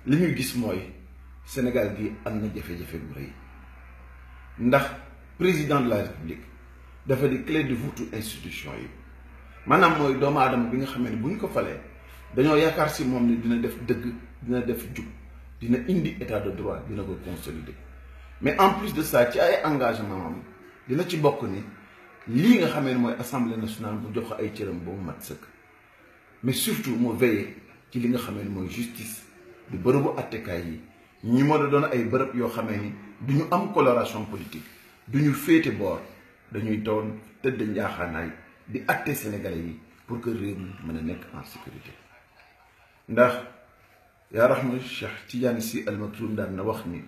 li ñuy gis mooy Sénégal gi am na jafe-jafe bu rëy ndax président de la république dafa di clé de voûte institution yi maanaam mooy doomu aadama bi nga xamee ne bu ñu ko falee dañoo yaakaar si moom ne dina def dëgg dina def jub dina indi état de droit dina ko consolider mais en plus de ça ci ay engagement am dina ci bokk ni lii nga xamee ne mooy assemblée nationale bu jox ko ay cëram ba mu mat sëkk mais surtout moo veillé ci li nga xamee ne mooy justice di bërëbu attekaay yi ñu mën a doon ay bërëb yoo xamee ni du ñu am coloration politique du ñu féete boor dañuy doon tëdd njaaxaanaay di atte sénégalais yi pour que réew mi mën a nekk en sécurité ndax yaa rahma Cheikh Tidiane Sy Al Maktoum daan na wax ni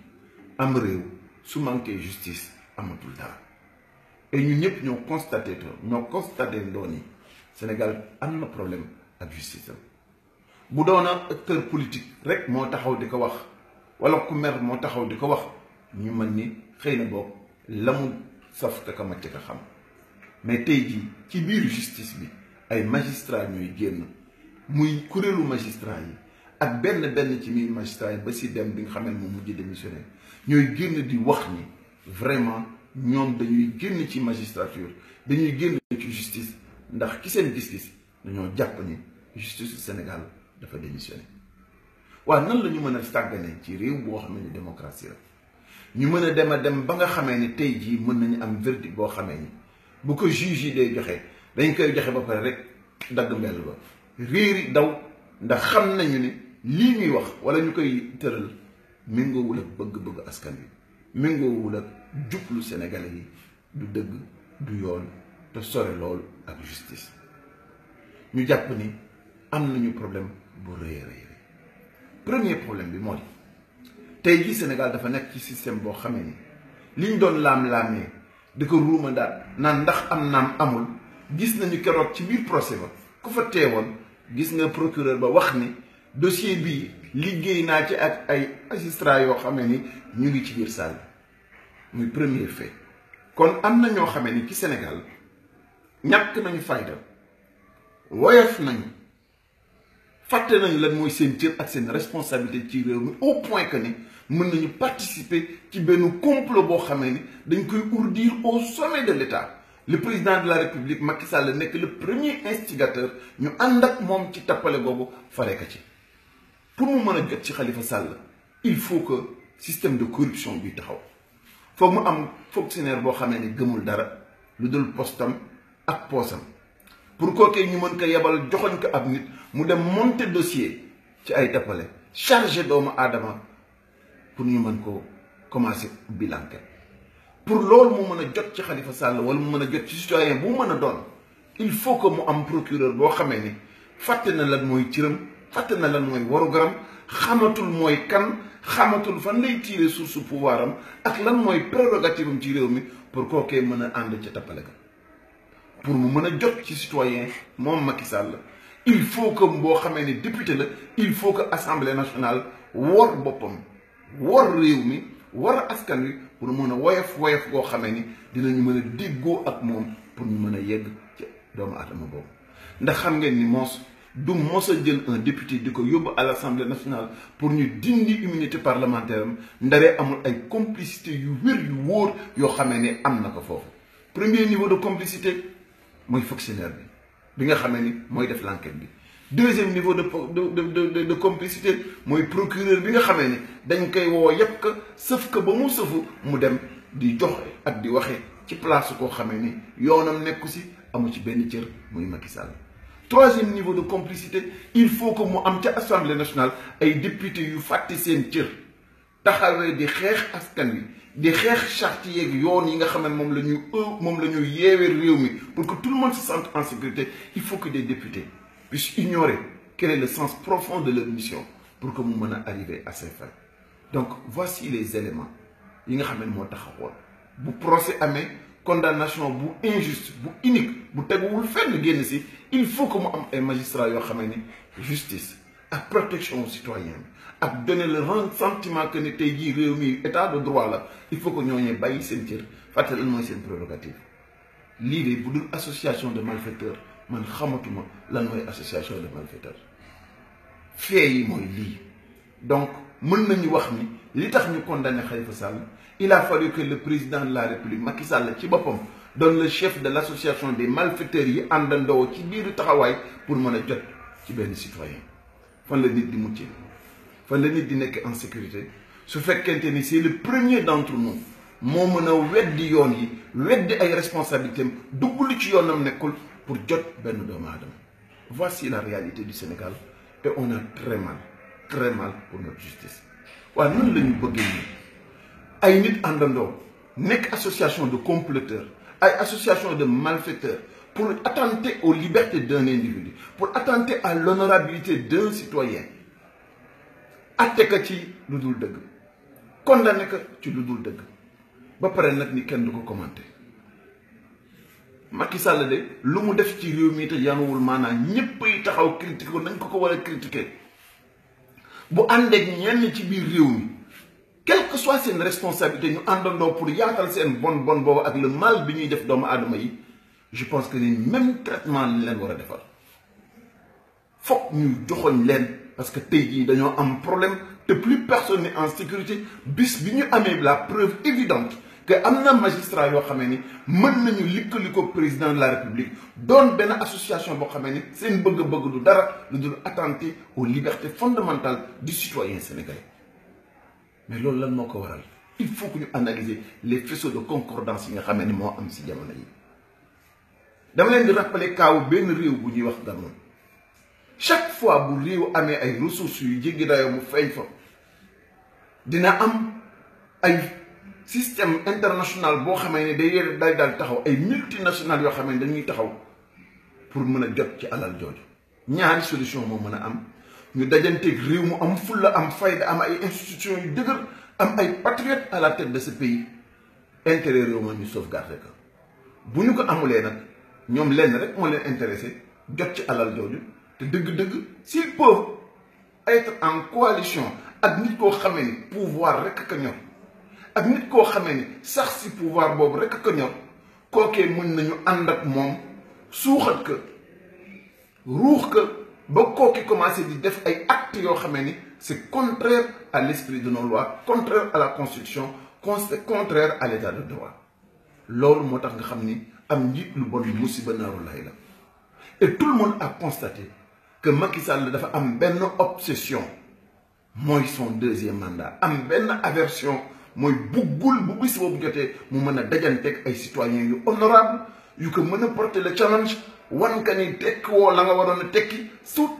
am réew su manqué justice amatul dara et ñun ñëpp ñoo constaté ndoo ni Sénégal am na problème ak justice am bu doona acteur politique rek moo taxaw di ko wax wala ku mer moo taxaw di ko wax ñu mën ni xëy na boog la mu saf ka ma ci ka xam mais tey jii ci biir justice bi ay magistrat ñuy génn muy kuréelu magistrat yi ak benn ci biir magistrat yi ba si dem bi nga xam ne moom mujj démissionné ñooy génn di wax ni vraiment ñoom dañuy génn ci magistrature dañuy génn ci justice ndax ki seen gis-gis dañoo jàpp ni justice Sénégal dafa démissionné waaw nan la ñu mën a sàggane ci réew boo xam ne démocratie la ñu mën a dem ba nga xamee ni tey jii mën nañu am verdict boo xamee ni bu ko juge yi day joxe dañ koy joxe ba pare rek dagg mbell ba réeri daw ndax xam nañu ne lii ñuy wax wala ñu koy tëral méngoowul ak bëgg-bëgg askan wi méngoowul ak jublu Sénégalais yi du dëgg du yoon te sore loolu ak justice ñu jàpp ni am nañu problème bu rëy premier problème bi mooy tey jii Sénégal dafa nekk ci système boo xamee ni liñ doon laam-laamee di ko ruuma daal naan ndax am naam amul gis nañu keroog ci biir procès ba ku fa teewoon gis nga procureur ba wax ni dossier bii liggéey naa ci ak ay magistrats yoo xamee ni ñu ngi ci biir salle bi muy premier fait kon am na ñoo xamee ni ci Sénégal ñàkk nañu fayda woyof nañu fàtte nañu lan mooy seen cër ak seen responsabilité ci réew mi au point que ni mën nañu participer ci benn complot boo xamee ni dañ koy ourdir au sommet de l'État le président de la République Macky Sall nekk le premier instigateur ñu ànd ak moom ci tappale boobu fare ka ci pour mu mën a jot ci Khalifa Sall il faut que système de corruption bi taxaw foog mu am fonctionnaire boo xamee ni gëmul dara lu dul postam ak poosam pour kookee ñu mën ko yebal joxoñ ko ab nit mu dem monter dossier ci ay tappale chargé doomu aadama pour ñu mën ko commencer ubbi l'enquête pour loolu mu mën a jot ci Khalifa Sall wala mu mën a jot ci citoyen bu mën a doon il faut que mu am procureur boo xamee ni fàtte na lan mooy cëram fàtte na lan mooy warugaram xamatul mooy kan xamatul fan lay tirer source pouvoir am ak lan mooy prérogative am ci réew mi pour kookee mën a ànd ca tappale ga pour mu mën a jot ci citoyen moom Macky Sall il faut que boo xamee ni député la il faut que assemblée nationale war boppam war réew mi war askan wi pour mën a woyof goo xamee ni dinañu mën a déggoo ak moom pour ñu mën a yegg ci doomu aadama boobu ndax xam ngeen ni du mos a jël un député di ko yóbbu à l'Assemblée nationale pour ñu dindi immunité parlementaire am ndaree amul ay complicité yu wér yu wóor yoo xamee ni am na ko foofu premier niveau de complicité mooy fonctionnaire bi nga xamee ni mooy def l'enquête bi deuxième niveau de complicité mooy procureur bi nga xamee ni dañ koy woo yépp ka sëf ko ba mu sëfu mu dem di joxe ak di waxe ci place koo xamee ni yoonam nekku si amu ci benn cër muy Macky Sall troisième niveau de complicité il faut que mu am ca assemblée nationale ay député yu fàtte seen cër taxawee di xeex askan wi di xeex charte yeeg yoon yi nga xam ne moom la ñuy yeewee réew mi pour que tout le monde se sente en sécurité il faut que des députés puissent ignorer quel est le sens profond de leur mission pour que mu mën a arriver à ses fins donc voici les éléments yi nga xam ne moo taxawoon bu procès amee condamnation bu injuste bu unique bu teguwul fenn génn si il faut que mu am ay magistrats yoo xam ne justice ak protection aux citoyens ak donner le sentiment que ne tey jii réew mi état de droit la il faut que ñooñee bàyyi seen cër fàtte lan mooy seen prérogative lii de bu dul association de malfaiteurs man xamatuma lan mooy association de malfaiteurs fee yi mooy lii donc mën nañu wax ni li tax ñu condamné Khalifa Sall il a fallu que le président de la République Macky Sall ci boppam doon le chef de l'association des malfaiteurs yi àndandoo ci biir taxawaay pour mën a jot ci benn citoyen fan la nit di muccee fan la nit di nekk en sécurité su fekkente ni c'est le premier d'entre nous moo mën a weddi yoon yi weddi ay responsabilités am dugg lu ci yoonam nekkul pour jot benn doomu aadama. Voici la réalité du Sénégal et on a très mal pour notre justice. waaye nan la ñu bëggee nii ay nit àndandoo nekk association de comploteurs ay association de malfaiteurs pour attenter aux libertés d'un individu pour attenter à l'honorabilité d'un citoyen atte ka ci lu dul dëgg condamné ka ci lu dul dëgg ba pare nag ni kenn du ko commenter. Macky Sall de lu mu def ci réew mi te yanuwul maanaam ñëpp yi taxaw critiquer ko nañ ko war a critiquer bu àndeek ñenn ci biir réew mi quelle que soit seen responsabilité ñu àndandoo pour yaatal seen bon boobu ak le mal bi ñuy def doomu aadama yi je pense que ni même traitement lañ leen war a defal foog ñu joxoñ leen parce que tey jii dañoo am problème te plus personne n'est en sécurité bis bi ñu amee la preuve évidente que am na magistrat yoo xamee ni mën nañu likkali ko président de la république doon benn association boo xamee ni seen bëgg-bëgg du dara lu dul attenter aux libertés fondamentales du citoyen sénégalais mais loolu lan moo ko waral il faut que ñu analyser les faisceaux de concordance yi nga xamee ni moo am si jamono yi. dama leen di rappeler kaawu benn réew bu ñuy wax Gabon chaque fois bu réew amee ay ressources yu jéggi dayoo mu feeñ fa dina am ay système international boo xamee ne day daal taxaw ay multinationales yoo xamee ne dañuy taxaw pour mën a jot ci alal jooju ñaari solution moo mën a am ñu dajanteeg réew mu am fulla am fayda am ay institutions yu dëgër am ay patriotes à la tête de ce pays intérêt réew ma ñu sauvegarder ko bu ñu ko amulee nag ñoom lenn rek moo leen intéressé jot ci alal jooju te dëgg-dëgg s'ils peuvent être en coalition ak nit koo xamee ni pouvoir rek ka ñor ak nit koo xamee ni sax si pouvoir boobu rek ko ñor kookee mën nañu ànd ak moom suuxat ko ruux ko ba kooki commencé di def ay actes yoo xamee ni c'est contraire à l'esprit de nos lois contraire à la constitution contraire à l'état de droit loolu moo tax nga xam ni am njiit lu bon musiba naaru lay la et tout le monde a constaté que Macky Sall dafa am benn obsession mooy son deuxième mandat am benn aversion mooy buggul bu bis boobu jotee mu mën a dajanteeg ay citoyens yu honorable yu ko mën a porter le challenge wan ka ni tekki woo la nga waroon a tekki tout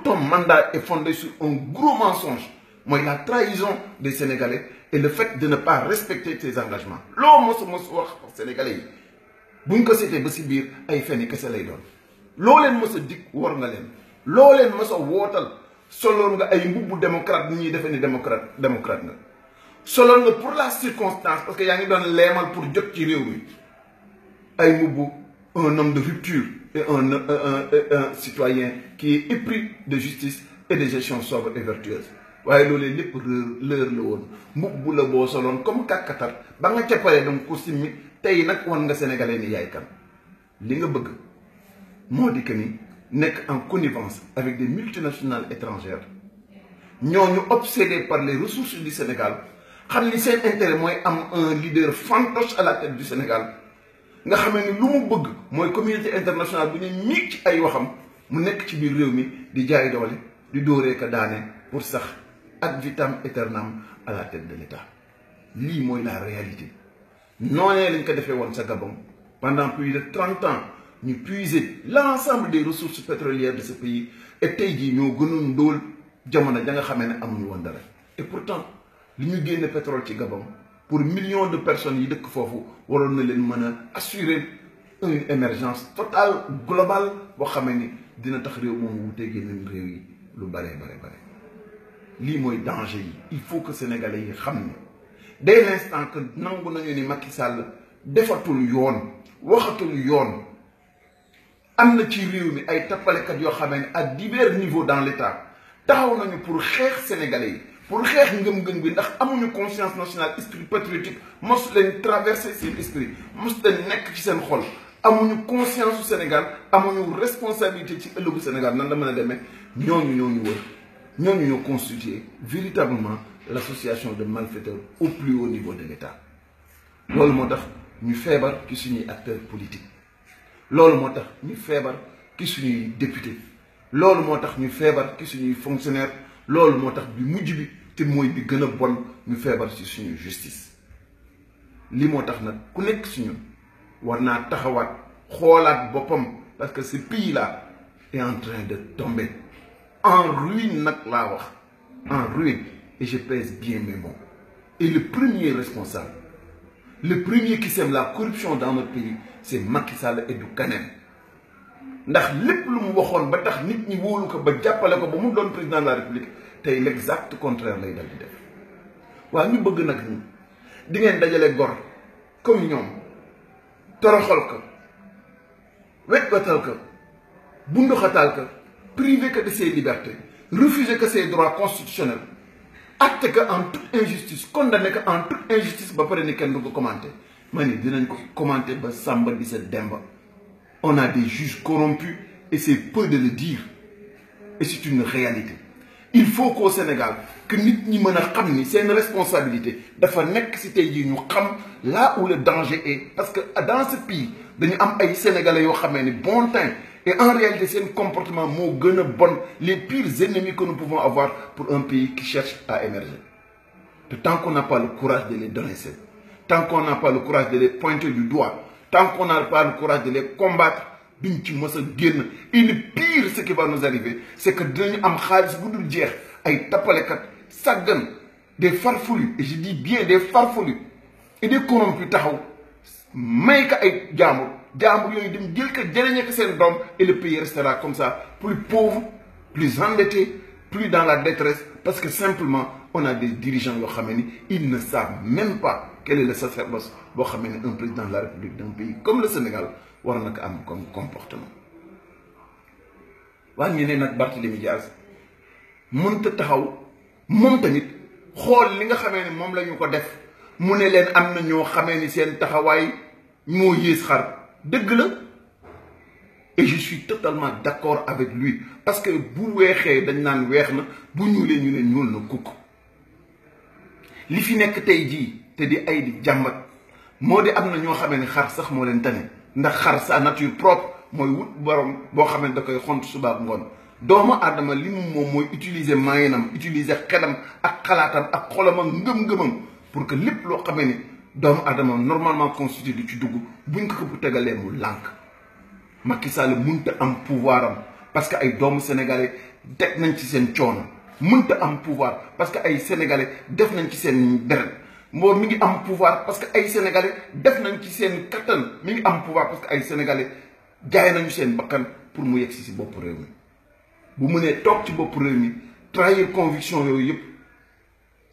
ton mandat est fondé sur un gros mensonge mooy la trahison des Sénégalais et le fait de ne pas respecter ses engagements loo mos wax Sénégalais yi buñ ko seetee ba si biir ay fenn kese lay doon loo leen mos a dig war nga leen loo leen mos a wootal soloon nga ay mbubbu démocrate ni ñuy defee ni démocrate nga soloon nga pour la circonstance parce que yaa ngi doon leemal pour jot ci réew mi ay mbubbu un homme de rupture et un citoyen qui est épris de justice et de gestion sobre et vertueuse waaye loolee lépp leer la woon mbubbu la boo soloon comme kàkkatar ba nga cappalee donc ko simmi tey nag wan nga sénégalais ni yaay kan li nga bëgg moo di que ni nekk en connivence avec des multinationales étrangères ñooñu obsédés par les ressources du Sénégal xam ni seen intérêt mooy am un leader fantoche à la tête du Sénégal nga xamee ni lu mu bëgg mooy communauté internationale bu ñu miig ci ay waxam mu nekk ci biir réew mi di jaay doole di dóoree ka daane pour sax ad vitam aeternam à la tête de l'État lii mooy la réalité noonee lañ ko defee woon sa Gabon pendant plus de 30 ans ñu puiser l'ensemble des ressources pétrolières de ce pays et tey jii ñoo gënoon ndóol jamono ja nga xamee ne amuñu woon dara et pourtant li ñu génne pétrole ci Gabon pour millions de personnes yi dëkk foofu waroon na leen mën a assurer une émergence totale globale boo xamee ni dina tax réew moom wutee génneen réew yi lu bare lii mooy danger yi il faut que sénégalais yi xam ne dès l'instant que nangu nañu ni Macky Sall defatul yoon waxatul yoon am na ci réew mi ay tappalekat yoo xamee ne à divers niveaux dans l'État taxaw nañu pour xeex sénégalais yi pour xeex ngëm-ngëm bi ndax amuñu conscience nationale esprit patriotique mos leen traverser seen esprit mos leen nekk ci seen xol amuñu conscience su Sénégal amuñu responsabilité ci ëllëgu Sénégal nan la mën a demee ñooñu wër ñooñu ñoo constitué véritablement l'association de malfaiteurs au plus haut niveau de l'État loolu moo tax ñu feebar ci suñuy acteurs politiques loolu moo tax ñu feebar ci suñuy député loolu moo tax ñu feebar ci suñuy fonctionnaire loolu moo tax bi mujj bi te mooy bi gën a bon ñu feebar ci suñuy justice li moo tax nag ku nekk si ñun war naa taxawaat xoolaat boppam parce que ce pays là est en train de tomber en ruine nag laa wax en ruine et je pèse bien mes mots et le premier responsable le premier qui sème la corruption dans notre pays c'est Macky Sall et du keneen ndax lépp lu mu waxoon ba tax nit ñi wóolu ko ba jàppale ko ba mu doon président de la République tey l'exact contraire lay dal di def waaw ñu bëgg nag ñi di ngeen dajale gor comme ñoom toroxal ko wetbatal ko bunduxatal ko privé que de ses libertés refuser que ses droits constitutionnels acte que en toute injustice condamné que en toute injustice ba pare ni kenn du ko commenter ma ni dinañ ko commenter ba Samba di sa Demba on a des juges corrompus et c'est peu de le dire et c'est une réalité il faut qu'au Sénégal que nit ñi mën a xam ni seen responsabilité dafa nekk si tey jii ñu xam là où le danger est parce que dans ce pays dañu am ay sénégalais yoo xamee ni bon teint et en réalité seen comportement moo gën a bon les pires ennemis que nous pouvons avoir pour un pays qui cherche à émerger te tant qu'on n'a pas le courage de les dresser tant qu'on n'a pas le courage de les pointer du doigt tant qu'on n'a pas le courage de les combattre duñ ci mës a génn et le pire ce qui va nous arriver c'est que dinañu am xaalis bu dul jeex ay tappalekat sàggan des farfelus et je dis bien des farfelus et des corrompus taxaw may ka ay jaambur yooyu dem jël ko jëriñe ko seen doom et le pays restera comme ça plus pauvre plus endetté plus dans la détresse parce que simplement on a des dirigeants yoo xam ni ils ne savent même pas quel est le sacerdoce boo xam ne un président de la République d'un pays comme le Sénégal war na ko am comme comportement waa ñu ne nag Barthélémy Dias mënta taxaw moom tamit xool li nga xamee ne moom la ñu ko def mu ne leen am na ñoo xamee ni seen taxawaay moo yées xar dëgg la et je suis totalement d'accord avec lui parce que bu weexee dañ naan weex na bu ñuulee ñu ne ñuul na kukk li fi nekk tey jii te di ay di jàmbat moo di am na ñoo xamee ni xar sax moo leen tane ndax xar sa nature propre mooy wut borom boo xamee da koy xont suba ak ngoon doomu aadama li mu moom mooy utiliser moyenam utiliser xelam ak xalaatam ak xolam ak ngëm-ngëmam pour que lépp loo xamee ni doomu aadama normalement constitué du ci dugg buñ ko bu tegalee mu lànk Macky Sall mënta am pouvoir am parce que ay doomu sénégalais teg nañ ci seen coono mënta am pouvoir parce que ay sénégalais def nañ ci seen deret moom mi ngi am pouvoir parce que ay sénégalais def nañ ci seen kattan mi ngi am pouvoir parce que ay sénégalais jaay nañu seen bakkan pour mu yegg si bopp réew mi bu mënee toog ci bopp réew mi trahir conviction yooyu yëpp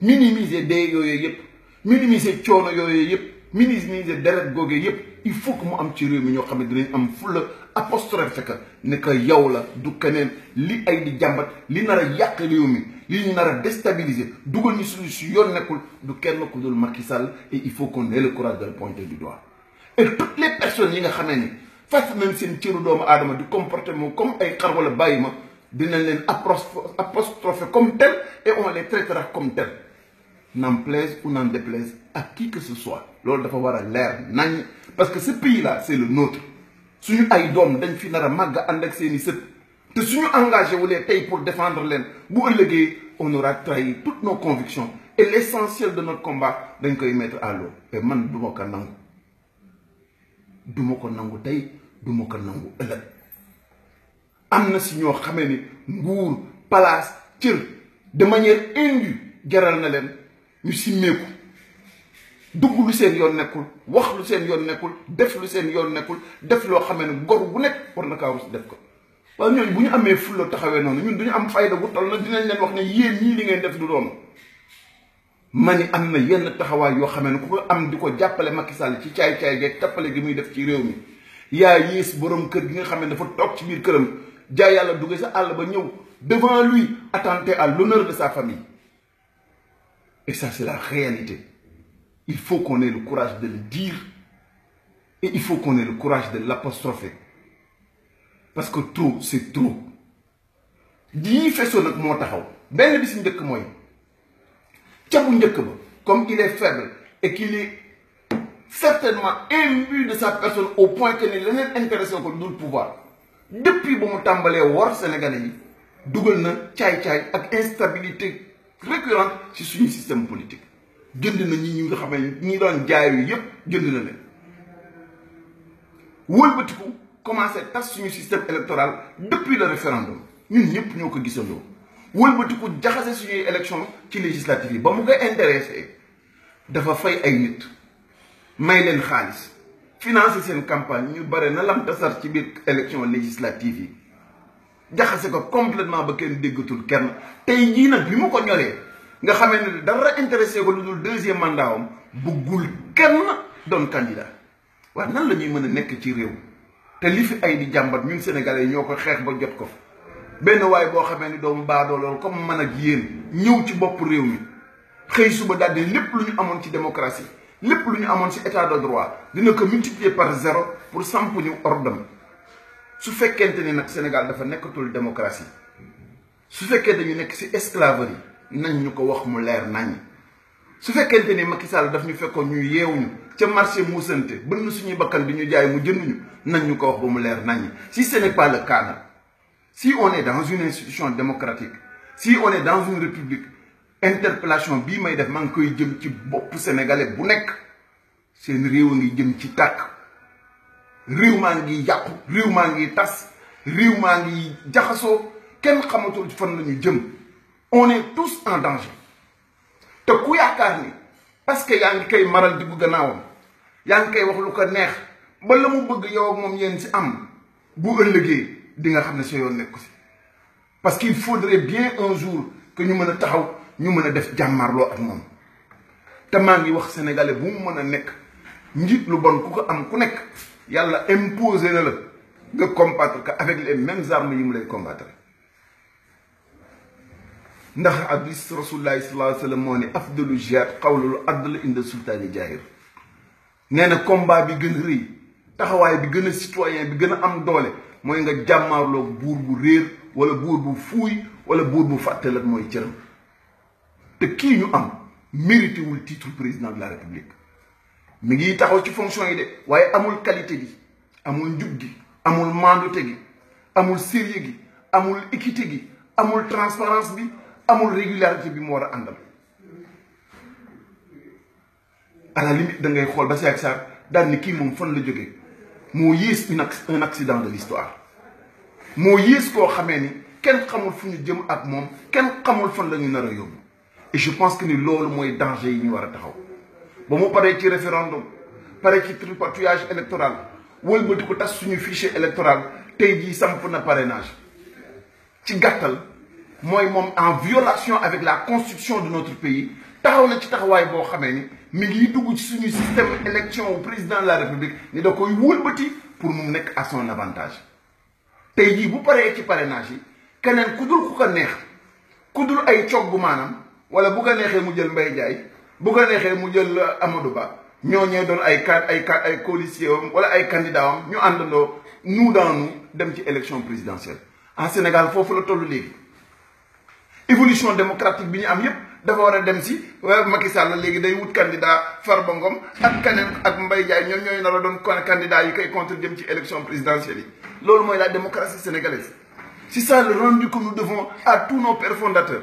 minimiser dee yooyu yëpp minimiser coono yooyu yëpp minimiser deret googee yëpp il faut que mu am ci réew mi ñoo xam ne dinañ am fulla apostrophe que ne que yow la du keneen li ay di jàmbat li nar a yàq réew mi li ñu nar a déstabiliser dugal ñu suñu si yoon nekkul du kenn ku dul Macky Sall et il faut qu'on ait le courage de le pointer du doigt et toutes les personnes yi nga xamee ni fas nañ seen cëru doomu aadama di comportement comme ay xar wala bàyyi ma dinañ leen apostropher comme tel et on les traitera comme tel n'en plaise ou n'en déplaise à qui que ce soit loolu dafa war a leer nañ parce que ce pays là c'est le nôtre suñu ay doom dañ fi nar a màgg ànd ak seen i sët te suñu engagé wulee tey pour défendre leen bu ëllëgee on aura trahi toutes nos convictions et l'essentiel de notre combat dañ koy mettre à l'eau et man du ma ko nangu du ma ko nangu tey du ma ko nangu ëllëg am na si ñoo xamee ni nguur place cër de manière indue jaral na leen ñu simmeeku dugg lu seen yoon nekkul wax lu seen yoon nekkul def lu seen yoon nekkul def loo xamee ne gor bu nekk war na kaa rus def ko waaye ñooñu bu ñu amee fulla taxawee noonu ñun duñu am fayda bu toll na dinañ leen wax ne yéen ñii li ngeen def du doon ma ni am na yenn taxawaay yoo xamee ne ku ko am di ko jàppale Macky Sall ci caay-caay geeg tappale gi muy def ci réew mi yaa yées borom kër gi nga xam ne dafa toog ci biir këram jaay yàlla duggee sa àll ba ñëw devant lui attenter à l'honneur de sa famille et ça c'est la réalité il faut qu'on ait le courage de le dire et il faut qu'on ait le courage de l'apostropher parce que trop c'est trop lii fesoon nag moo taxaw benn bi si njëkk mooy ca bu njëkk ba comme il est faible et qu'il est certainement imbu de sa personne au point que ni leneen intéressé ko dul pouvoir depuis ba mu tàmbalee wor Sénégalais yi dugal na caay-caay ak instabilité récurrente ci suñu système politique jënd na ñi nga xam ne ñi doon jaay yu yépp jënd na leen wëlbatiku commencé tas suñu système électoral depuis le référendum ñun ñëpp ñoo ko gisandoo wëlbatiku jaxase suñuy élection ci législative yi ba mu ko intéressé dafa fay ay nit may leen xaalis financer seen campagne ñu bare na lam tasar ci biir élection législative yi jaxase ko complètement ba kenn déggatul kenn tey jii nag bi mu ko ñoree nga xamee ne dara intéressé ko lu dul deuxième mandat am buggul kenn doon candidat waaw nan la ñuy mën a nekk ci réew te li fi ay di jàmbat ñun sénégalais yi ñoo ko xeex ba jot ko benn waay boo xamee ni doomu baadoo loolu comme man ak yéen ñëw ci bopp réew mi xëy suba daal di lépp lu ñu amoon ci démocratie lépp lu ñu amoon ci état de droit dina ko multiplier par 0 pour samp ñu ordam su fekkente ni nag Sénégal dafa nekkatul démocratie su fekkee dañu nekk ci esclaverie nañ ñu ko wax mu leer nañ su fekkente ni Macky Sall daf ñu fekkoon ñu yeewuñu ca marché muusante bënn suñuy bakkan di ñu jaay mu jënduñu nañ ñu ko wax ba mu leer nañ si ce n'est pas le cas. Si on est dans une institution démocratique, si on est dans une république, interpellation bii may def maa ngi koy jëm ci bopp sénégalais bu nekk seen réew a ngi jëm ci tàkk réew maa ngi yàqu réew maa ngi tas réew maa ngi jaxasoo kenn xamatul fan la ñu jëm on est tous en danger te ku yaakaar ni parce que yaa ngi koy maral diggu gannaawam yaa ngi koy wax lu ko neex ba la mu bëgg yow ak moom yéen si am bu ëllëgee di nga xam ne sa yoon nekku si parce qu'il faudrait bien un jour que ñu mën a taxaw ñu mën a def jàmmarloo ak moom te maa ngi wax sénégalais bu mu mën a nekk njiit lu bon ku ko am ku nekk yàlla imposé na la nga combattre que avec les mêmes armes yi mu lay combattre ndax hadis rasulullahi sallallahu alayhi wa sallam moo ne afdalu jihaad qawlul adl inda sultaani jaahir nee na combat bi gën a rëy taxawaay bi gën a citoyen bi gën a am doole mooy nga jàmmaarloo buur bu réer wala buur bu fuuy wala buur bu fàttelat mooy cëram te kii ñu am mérité wul titre président de la république mi ngi taxaw ci fonction yi de waaye amul qualité gi amul njub gi amul mandute gi amul sérieux gi amul équité gi amul transparence bi amul régularité bi mu war a àndal à la limite da ngay xool ba si ak saar daal ni kii moom fan la jógee moo yées un accident de l'histoire moo yées koo xamee ni kenn xamul fu ñu jëm ak moom kenn xamul fan la ñu nar a yóbbu et je pense que ni loolu mooy danger yi ñu war a taxaw ba mu paree ci référendum pare ci tripatouillage électoral wëlbati ko tas suñu fichier électoral tey jii samp na parrainage ci gàttal mooy moom en violation avec la constitution de notre pays taxaw na ci taxawaay boo xamee ni mi ngi dugg ci suñu système élection au président de la république ni da koy wëlbati pour mu nekk à son avantage tey jii bu paree ci parrainage yi keneen ku dul ku ko neex ku dul ay cog bu maanaam wala bu ko neexee mu jël Mbaye Ndiaye bu ko neexee mu jël Amadou Ba ñooñee doon ay colistier am wala ay candidat am ñu àndandoo nous dans nous dem ci élection présidentielle en Sénégal foofu la toll léegi évolution démocratique bi ñu am yépp dafa war a dem si Macky Sall léegi day wut candidat Farba Ngom ak keneen ak Mbaye Ndiaye ñoom ñooy nar a doon candidat yi koy contre jëm ci élection présidentielle yi loolu mooy la démocratie sénégalaise c'est ça le rendu que nous devons à tous nos pères fondateurs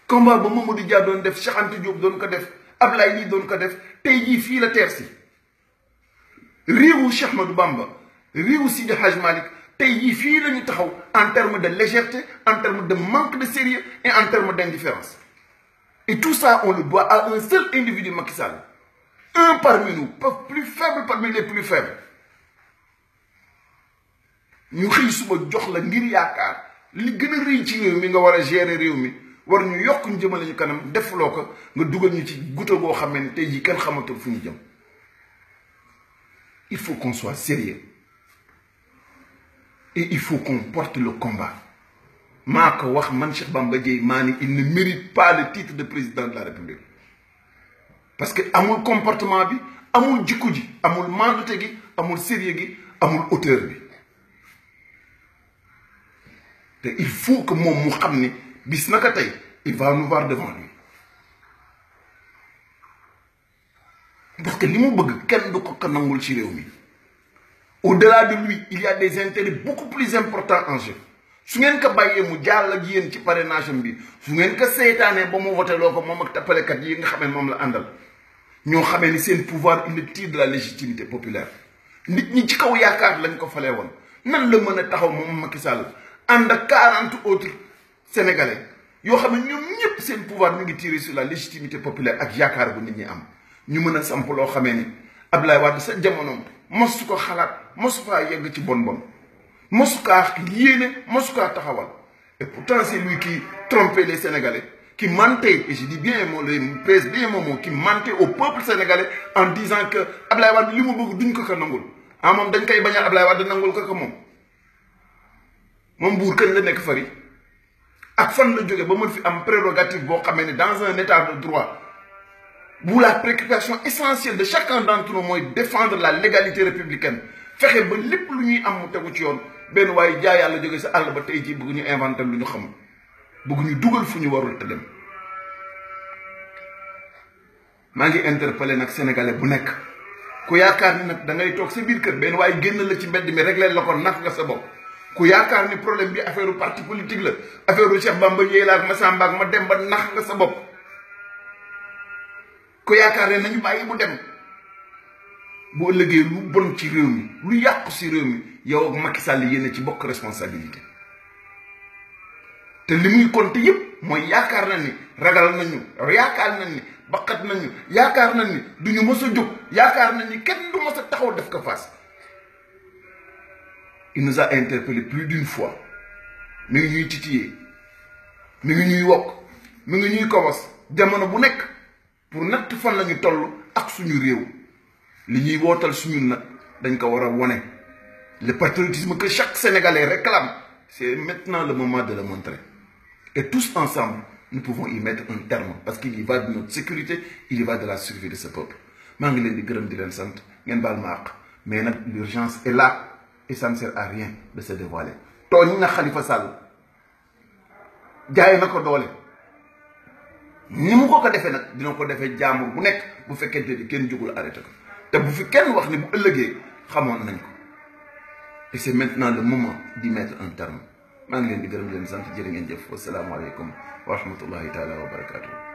combat ba Mamadou Dia doon def Cheikh Anta Diop doon ko def Ablaye Ly doon ko def tey jii fii la teer si réewu Cheikh Ahmadou Bamba réewu Sidi Hadj Malick tey jii fii la ñu taxaw en termes de légèreté en termes de manque de sérieux et en termes d'indifférence et tout ça on le doit à un seul individu Macky Sall un parmi nous plus faible parmi les plus faibles ñu xëy suba jox la ngir yaakaar li gën a rëy ci réew mi nga war a gérer réew mi war ñu yokk ñu jëmale ñu kanam defloo ko nga dugal ñu ci guta boo xamee ne tey jii kenn xamatul fu ñu jëm il faut qu'on soit sérieux et il faut qu'on porte le combat maa ko wax man Cheikh Bamba Dièye maa ni il ne mérite pas le titre de président de la République parce que amul comportement bi amul jikko ji amul mandute gi amul sérieux gi amul hauteur bi te il faut que moom mu xam ni bis naka tey il va nous voir devant lui parce que li mu bëgg kenn du ko nangul ci réew mi. Au-delà de lui il y a des intérêts beaucoup plus importants en jeu su ngeen ko bàyyee mu jàll ak yéen ci parrainage bi su ngeen ko seetaanee ba mu voté loo ko moom ak tappalekat yi nga xamee moom la àndal ñoo xamee ni seen pouvoir il tire de la légitimité populaire nit ñi ci kaw yaakaar lañ ko falee woon nan la mën a taxaw moom Macky Sall ànd ak 40 autres sénégalais yoo xam ne ñoom ñëpp seen pouvoir ñu ngi tiré sur la légitimité populaire ak yaakaar bu nit ñi am ñu mën a samp loo xamee ni Abdoulaye Wade sa jamonoom mosu ko xalaat mosu faa yegg ci bon mosu kaa yéene mosu kaa taxawal et pourtant c'est lui qui trompait les Sénégalais qui mentait et je dis bien je pèse bien mon mot qui mentait au peuple sénégalais en disant que Abdoulaye Wade li mu bëgg duñ ko nangul ah moom dañ koy bañal Abdoulaye Wade nangul ko moom buur kañ la nekk fari ak fan la jóge ba mën fi am prérogative boo xamee ne dans un état de droit bu la préoccupation essentielle de chacun d'entre nous mooy défendre la légalité républicaine fexe ba lépp lu ñuy am mu tegu ci yoon benn waaye jaay yàlla jóge sa àll ba tey jii bëgg ñu inventé lu ñu xamul bëgg ñu dugal fu ñu warul te dem maa ngi interpellé nag sénégalais bu nekk ku yaakaar ni nag da ngay toog sa biir kër benn waaye génn la ci mbedd mi réglé la ko nax nga sa bopp ku yaakaar ni problème bi affaire parti politique la affaire Cheikh Bamba Dièye la ak Massamba ak ma dem ba nax nga sa bopp ku yaakaar ne nañu bàyyi mu dem bu ëllëgee lu bon ci réew mi lu yàqu ci réew mi yow ak Macky Sall yéen ci bokk responsabilité te li muy compter yëpp mooy yaakaar na ni ragal nañu yaakaar na ni baqat nañu yaakaar na ni duñu mës a jóg yaakaar na ni kenn du mës a taxaw def ko face. Il nous a interpellé plus d'une fois mi ngi ñuy titiller mi ngi ñuy wokk mi ngi ñuy kobos jamono bu nekk pour natt fan la ñu toll ak suñu réew li ñuy wootal suñu nag dañ ko war a wone le patriotisme que chaque Sénégalais réclame c'est maintenant le moment de le montrer et tous ensemble nous pouvons y mettre un terme parce qu'il y va de notre sécurité il y va de la survie de ce peuple maa ngi leen di gërëm di leen sant ngeen baal ma àq mais nag l'urgence est là et ça ne sert à rien de se dévoiler tooñ na Khalifa Sall jaay na ko doole ni mu ko defee nag dina ko defee jaamur bu nekk bu fekkente ni kenn jógul arrêté ko te bu fi kenn wax ni bu ëllëgee xamoon nañ ko et c'est maintenant le moment d'y mettre un terme maa ngi leen di gërëm leen sant jërë ngeen jëf wasalaamaaleykum wa rahmatullahi taala wa barakatuh